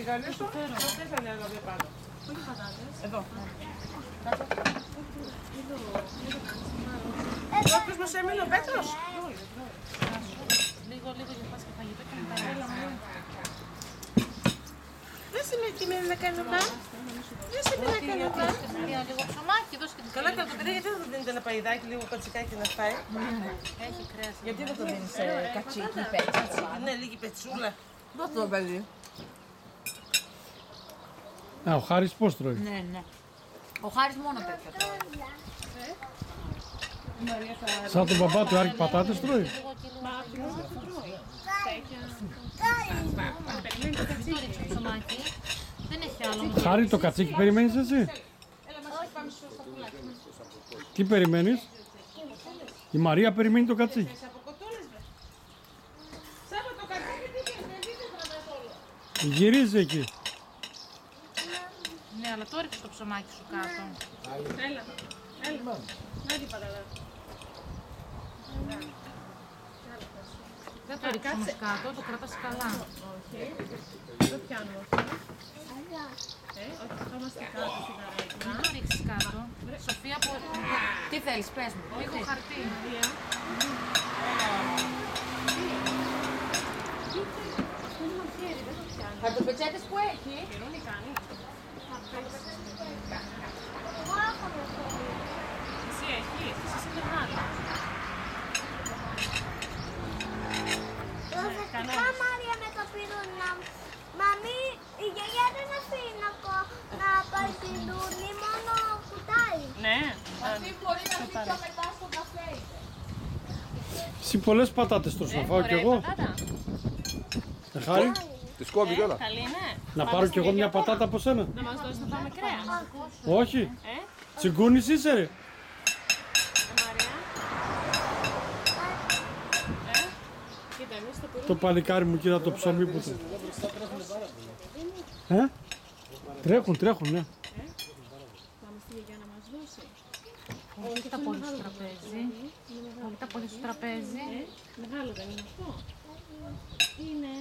τηγανίσου, δεν θα είναι εδώ πάνω. Όχι πατάτες. Εδώ. Πώς μας έμεινε ο Πέτρος. Λίγο για πας και φαγητό και μετά. Δεν σημαίνει να κάνει αυτά. Δεν σημαίνει να κάνει αυτά. Λίγο ψωμάκι, δώσε και την Καλά καλά το παιδί, γιατί δεν του δίνετε ένα παϊδάκι, λίγο κατσικάκι να φάει. Έχει κρέας. Γιατί δεν το δίνεις κατσίκι, πέτσα. Ναι, λίγη πετσούλα. Δώσε το παιδί. Ο Χάρης πώς τρώει. Ναι. Ο Χάρης μόνο τέτοια τρώει. Σαν τον μπαμπά του Άρη πατάτες τρώει. Μην το ρίξεις το ψωμάκι. Δεν έχει άλλο. Χάρη, το κατσίκι περιμένεις εσύ. Τι περιμένεις. Η Μαρία περιμένει το κατσίκι. Γυρίζει εκεί. Ναι, αλλά το ρίξεις το ψωμάκι σου κάτω. Έλα. Να την πατάτα. Δεν το ρίξεις όμως κάτω, το κρατάς καλά. Όχι. Δεν πιάνω. Όχι, θα είμαστε κάτω σιγαράκι. Μην το ρίξεις κάτω. Σοφία, Τι θέλεις, πες μου. λίγο χαρτί. Χαρτοπετσέτες που έχει. Πυρούνι κάνει. Εσύ έχεις, εσύ είσαι μεγάλη. Προσεκτικά Μάρια με το πυρούνι. Μαμί, η γιαγιά δεν αφήνει να πάει πυρούνι, μόνο κουτάλι. Ναι. Αυτή μπορεί να πει πιο μετά στο καφέ. Εσύ πολλές πατάτες τρως να φάω κι εγώ. Χάρη, Τη σκόβει κιόλα. Καλή είναι. να πάρω κι εγώ μια πατάτα από σένα. Να μας δώσεις να φάμε κρέα. Όχι. Τσιγκούνης είσαι ρε. Μαρία. Κοίτα, εμείς το πυρούνι. Το παλικάρι μου, κοίτα το ψωμί που του. Τρέχουν, ναι. Πάμε στη γιαγιά να μας δώσει. Όχι τα πολύ στο τραπέζι. Όχι τα πολύ στο τραπέζι. Μεγάλο δεν είναι αυτό. Είναι.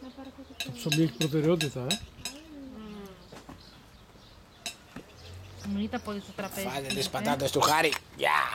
Να πάρω αυτό το Το ψωμί έχει προτεραιότητα, Μην τα πολύ στο τραπέζι. Φάτε τις πατάτες του Χάρη. Γεια!